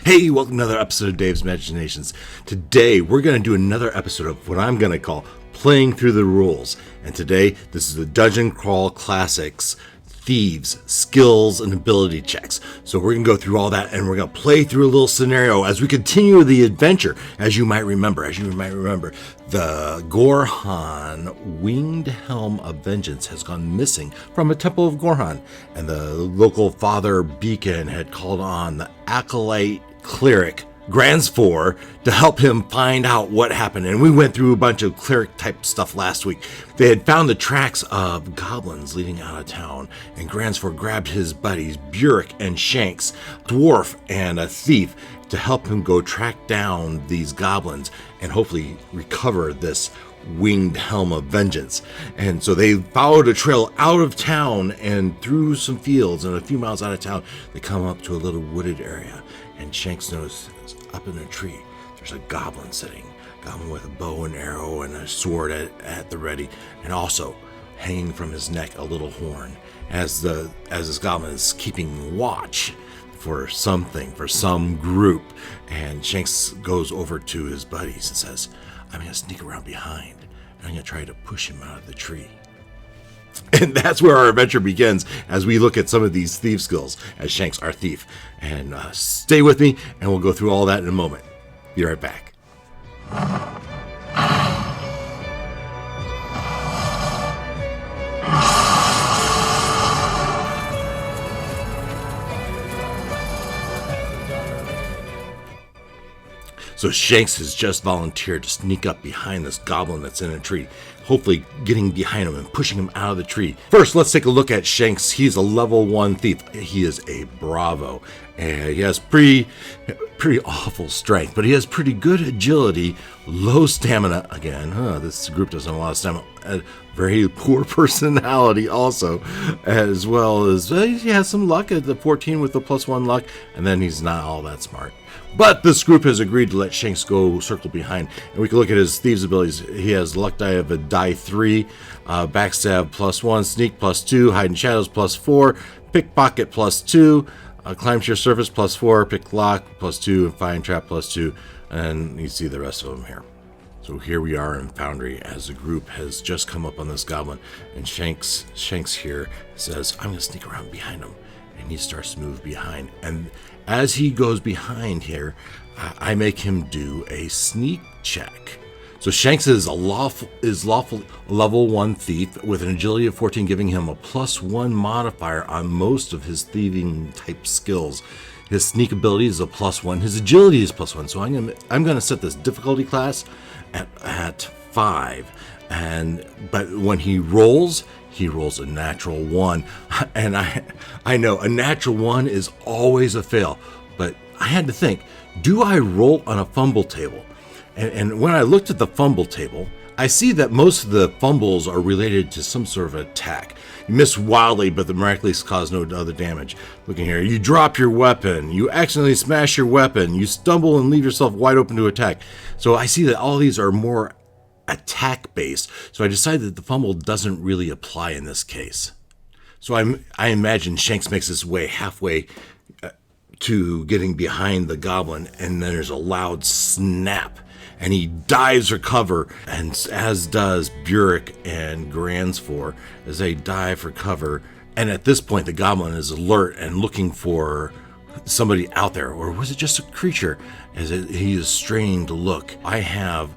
Hey, welcome to another episode of Dave's Imaginations. Today, we're going to do another episode of what I'm going to call Playing Through the Rules. And today, this is the Dungeon Crawl Classics, Thieves, Skills, and Ability Checks. So we're going to go through all that, and we're going to play through a little scenario as we continue the adventure. As you might remember, the Gorhan Winged Helm of Vengeance has gone missing from a temple of Gorhan, and the local Father Beacon had called on the Acolyte Cleric Gransfor to help him find out what happened. And we went through a bunch of cleric type stuff last week. They had found the tracks of goblins leading out of town, and Gransfor grabbed his buddies Burek and Shanks, dwarf and a thief, to help him go track down these goblins and hopefully recover this Winged Helm of Vengeance. And so they followed a trail out of town and through some fields, and a few miles out of town they come up to a little wooded area, and Shanks notices up in a tree there's a goblin sitting, goblin with a bow and arrow and a sword at the ready, and also hanging from his neck a little horn, as this goblin is keeping watch for something, for some group. And Shanks goes over to his buddies and says, I'm going to sneak around behind, and I'm going to try to push him out of the tree. And that's where our adventure begins, as we look at some of these thief skills as Shanks, our thief. And stay with me, and we'll go through all that in a moment. Be right back. So Shanks has just volunteered to sneak up behind this goblin that's in a tree, hopefully getting behind him and pushing him out of the tree. First, let's take a look at Shanks. He's a level 1 thief. He is a bravo, and he has pretty awful strength, but he has pretty good agility, low stamina. Again, this group doesn't have a lot of stamina. Very poor personality also, as well as he has some luck at the 14 with the +1 luck, and then he's not all that smart. But this group has agreed to let Shanks go circle behind, and we can look at his thieves abilities. He has luck die of a die 3, backstab +1, sneak +2, hide in shadows +4, pickpocket +2, climb to your surface +4, pick lock +2, and find trap +2, and you see the rest of them here. So here we are in Foundry as the group has just come up on this goblin, and Shanks here says, I'm going to sneak around behind him, and he starts to move behind. And as he goes behind here, I make him do a sneak check. So Shanks is lawful level 1 thief with an agility of 14, giving him a +1 modifier on most of his thieving type skills. His sneak ability is a +1. His agility is +1. So I'm gonna set this difficulty class at 5. But when he rolls a natural 1, and I know a natural 1 is always a fail, but I had to think, do I roll on a fumble table? And when I looked at the fumble table, I see that most of the fumbles are related to some sort of attack. You miss wildly, but the miraculous cause no other damage. Looking here, you drop your weapon, you accidentally smash your weapon, you stumble and leave yourself wide open to attack. So I see that all these are more attack based, so I decided that the fumble doesn't really apply in this case. So I imagine Shanks makes his way halfway to getting behind the goblin, and then there's a loud snap, and he dives for cover, and as does Burek and Gransfor as they dive for cover. And at this point the goblin is alert and looking for somebody out there, or was it just a creature, as he is straining to look. I have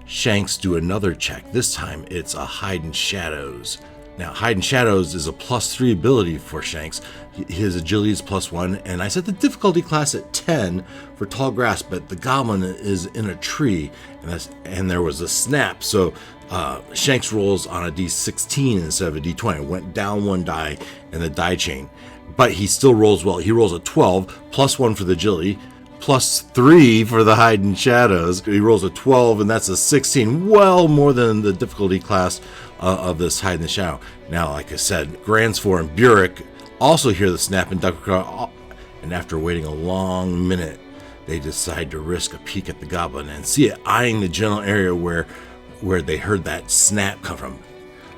Shanks do another check. This time it's a hide in shadows. Now, hide in shadows is a +3 ability for Shanks. His agility is +1, and I set the difficulty class at 10 for tall grass, but the goblin is in a tree, and there was a snap. So Shanks rolls on a D16 instead of a D20. It went down 1 die in the die chain, but he still rolls well. He rolls a 12, +1 for the agility, +3 for the hide in shadows. He rolls a 12, and that's a 16, well more than the difficulty class of this hide in the shadow. Now, like I said, Gransfor and Burek also hear the snap and duck across, and after waiting a long minute, they decide to risk a peek at the goblin and see it eyeing the general area where they heard that snap come from.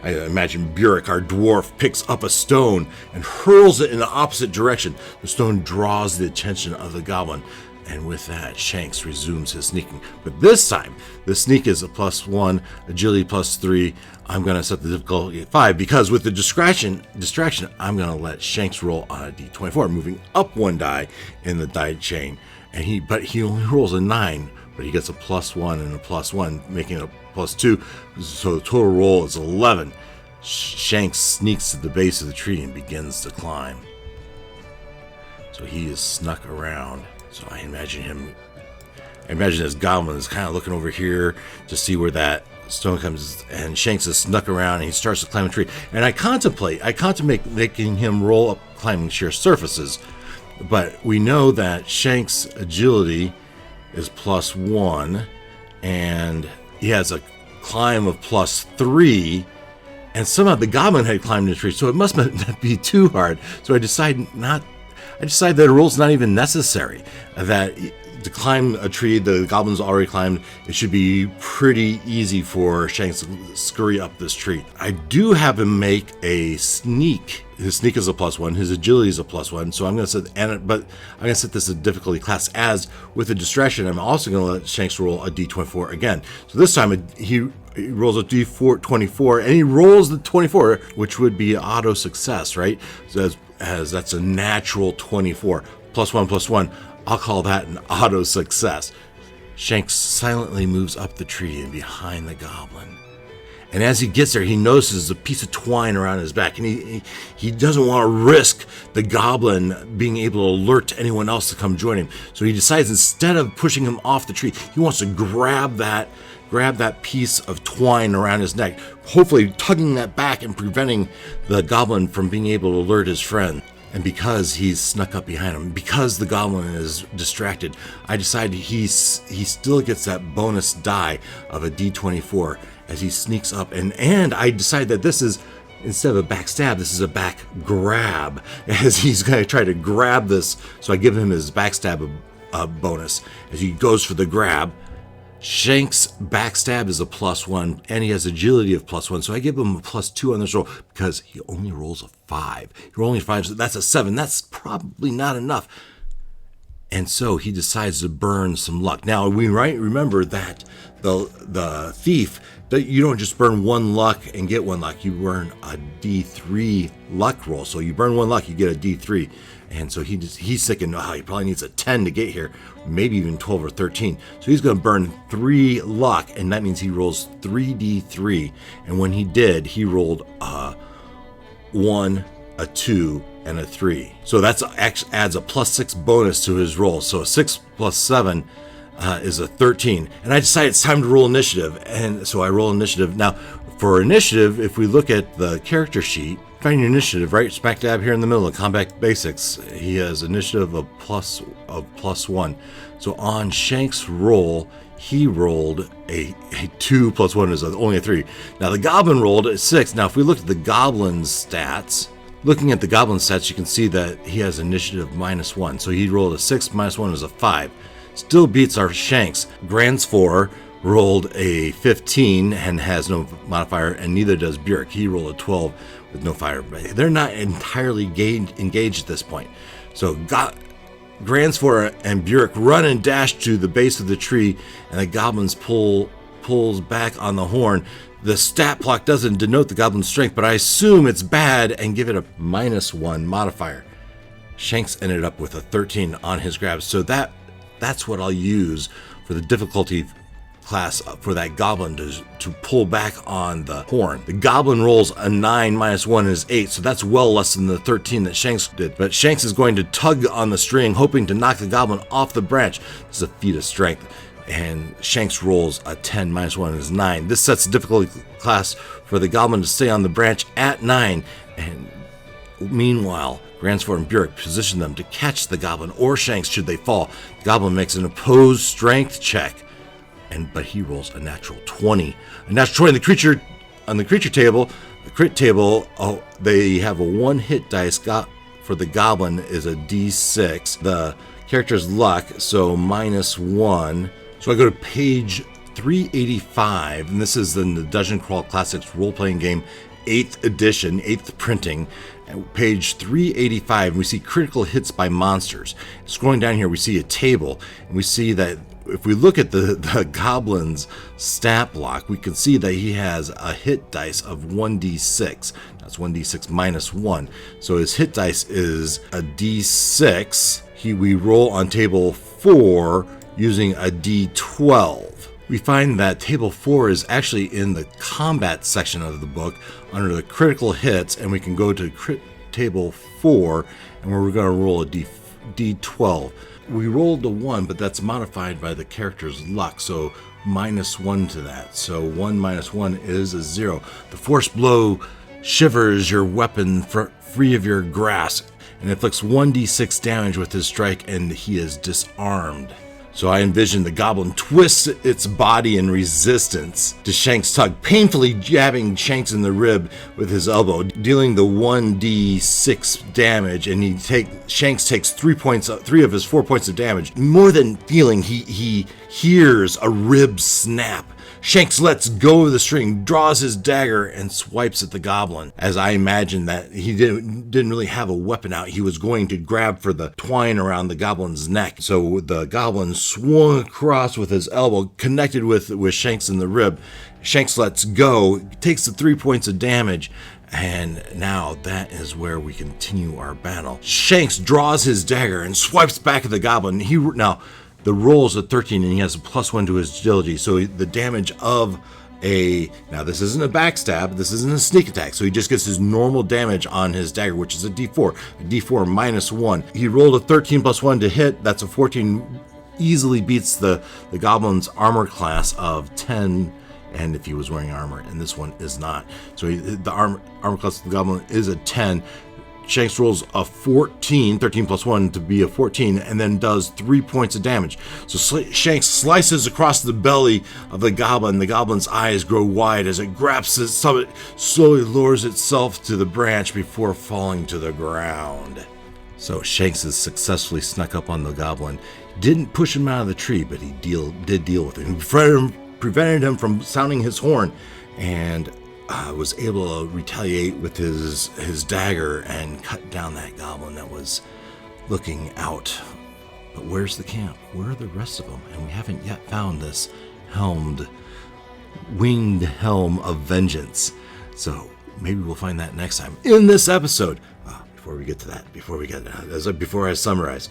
I imagine Burek, our dwarf, picks up a stone and hurls it in the opposite direction. The stone draws the attention of the goblin, And with that, Shanks resumes his sneaking. But this time, the sneak is a +1, agility +3. I'm going to set the difficulty at 5 because with the distraction, I'm going to let Shanks roll on a d24, moving up 1 die in the die chain. And he only rolls a 9, but he gets a +1 and a +1, making it a +2. So the total roll is 11. Shanks sneaks to the base of the tree and begins to climb. So he is snuck around. So I imagine this goblin is kind of looking over here to see where that stone comes, and Shanks is snuck around and he starts to climb a tree. And I contemplate making him roll up climbing sheer surfaces, but we know that Shanks' agility is +1, and he has a climb of +3, and somehow the goblin had climbed the tree, so it must not be too hard. So I decide that a roll's not even necessary. That to climb a tree the goblin's already climbed, it should be pretty easy for Shanks to scurry up this tree. I do have him make a sneak. His sneak is a +1, his agility is a +1, so I'm going to set this a difficulty class as with a distraction. I'm also going to let Shanks roll a d24 again. So this time he rolls a d24 and he rolls the 24, which would be an auto success, right? So as that's a natural 24, +1, I'll call that an auto success. Shanks silently moves up the tree and behind the goblin. And as he gets there, he notices a piece of twine around his back, and he doesn't want to risk the goblin being able to alert anyone else to come join him. So he decides, instead of pushing him off the tree, he wants to grab that piece of twine around his neck, hopefully tugging that back and preventing the goblin from being able to alert his friend. And because he's snuck up behind him, because the goblin is distracted, I decide he still gets that bonus die of a d24 as he sneaks up. And I decide that this is, instead of a backstab, this is a back grab, as he's going to try to grab this. So I give him his backstab bonus as he goes for the grab. Shanks' backstab is a +1, and he has agility of +1, so I give him a +2 on this roll because he only rolls a 5. He rolls a 5, so that's a 7. That's probably not enough. And so he decides to burn some luck. Now, we remember that the thief, that you don't just burn 1 luck and get 1 luck. You burn a d3 luck roll. So you burn 1 luck, you get a d3. And so he's thinking, he probably needs a 10 to get here, maybe even 12 or 13. So he's going to burn 3 luck, and that means he rolls 3d3. And when he did, he rolled a 1, a 2, and a 3. So that adds a +6 bonus to his roll. So 6 + 7 is a 13. And I decide it's time to roll initiative. And so I roll initiative. Now, for initiative, if we look at the character sheet, find your initiative right smack dab here in the middle of combat basics. He has initiative of +1. So on Shanks' roll, he rolled a 2 + 1 is only a 3. Now the goblin rolled a 6. Now if we look at the goblin's stats, looking at the goblin stats, you can see that he has initiative -1. So he rolled a 6 -1 is a 5. Still beats our Shanks. Gransfor rolled a 15 and has no modifier, and neither does Björk. He rolled a 12 with no fire. They're not entirely engaged at this point. So Gransfor and Björk run and dash to the base of the tree, and the goblins pulls back on the horn. The stat block doesn't denote the goblin's strength, but I assume it's bad and give it a -1 modifier. Shanks ended up with a 13 on his grab, so that's what I'll use for the difficulty class for that goblin to pull back on the horn. The goblin rolls a 9 -1 is 8, so that's well less than the 13 that Shanks did. But Shanks is going to tug on the string, hoping to knock the goblin off the branch. This is a feat of strength, and Shanks rolls a 10 -1 is 9. This sets the difficulty class for the goblin to stay on the branch at 9, and meanwhile, Gransford and Björk position them to catch the goblin or Shanks should they fall. The goblin makes an opposed strength check, but he rolls a natural 20. A natural 20 on the creature table. The crit table, they have a 1 hit dice. For the goblin is a d6. The character's luck, so -1. So I go to page 385, and this is in the Dungeon Crawl Classics role-playing game 8th edition, 8th printing, page 385. We see critical hits by monsters. Scrolling down here, we see a table, and we see that if we look at the goblin's stat block, we can see that he has a hit dice of 1d6. That's 1d6 minus 1. So his hit dice is a d6. We roll on table 4 using a d12. We find that table 4 is actually in the combat section of the book under the critical hits, and we can go to table 4, and we're going to roll a d12. We rolled a 1, but that's modified by the character's luck, so minus 1 to that. So 1 minus 1 is a 0. The force blow shivers your weapon free of your grasp and inflicts 1d6 damage with his strike, and he is disarmed. So I envision the goblin twists its body in resistance to Shank's tug, painfully jabbing Shanks in the rib with his elbow, dealing the 1d6 damage, and Shanks takes 3 of his 4 points of damage. More than feeling, he hears a rib snap. Shanks lets go of the string, draws his dagger, and swipes at the goblin. As I imagine that he didn't really have a weapon out, he was going to grab for the twine around the goblin's neck. So the goblin swung across with his elbow, connected with Shanks in the rib. Shanks lets go, takes the 3 points of damage, and now that is where we continue our battle. Shanks draws his dagger and swipes back at the goblin. The roll is a 13, and he has a +1 to his agility, so the damage of now this isn't a backstab, this isn't a sneak attack, so he just gets his normal damage on his dagger, which is a d4, minus 1. He rolled a 13 + 1 to hit, that's a 14, easily beats the goblin's armor class of 10, and if he was wearing armor, and this one is not. So the armor class of the goblin is a 10. Shanks rolls a 14, 13 + 1 to be a 14, and then does 3 points of damage. So Shanks slices across the belly of the goblin. The goblin's eyes grow wide as it grabs its summit, slowly lowers itself to the branch before falling to the ground. So Shanks has successfully snuck up on the goblin. Didn't push him out of the tree, but he did deal with him. He prevented him from sounding his horn, and was able to retaliate with his dagger and cut down that goblin that was looking out. But where's the camp? Where are the rest of them? And we haven't yet found this winged helm of vengeance. So maybe we'll find that next time in this episode. Before I summarize,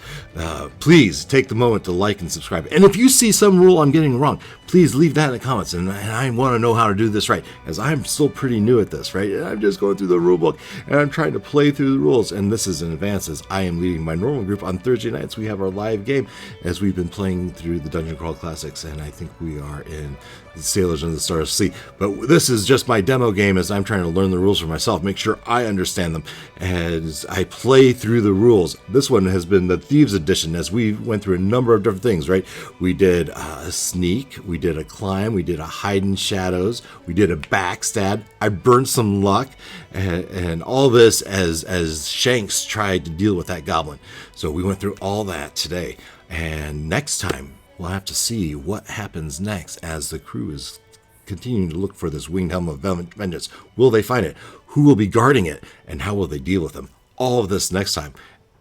please take the moment to like and subscribe. And if you see some rule I'm getting wrong, please leave that in the comments. And I want to know how to do this right, as I'm still pretty new at this, right? And I'm just going through the rule book, and I'm trying to play through the rules. And this is in advance, as I am leading my normal group on Thursday nights. We have our live game, as we've been playing through the Dungeon Crawl Classics, and I think we are in the Sailors and the Stars of Sea. But this is just my demo game, as I'm trying to learn the rules for myself, make sure I understand them as I play through the rules. This one has been the Thieves edition, as we went through a number of different things, right? We did a sneak, we did a climb, we did a hide in shadows, we did a backstab, I burned some luck, and all this as Shanks tried to deal with that goblin. So we went through all that today, and next time we'll have to see what happens next as the crew is continuing to look for this winged helm of vengeance. Will they find it? Who will be guarding it? And how will they deal with them? All of this next time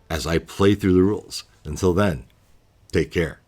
as I play through the rules. Until then, take care.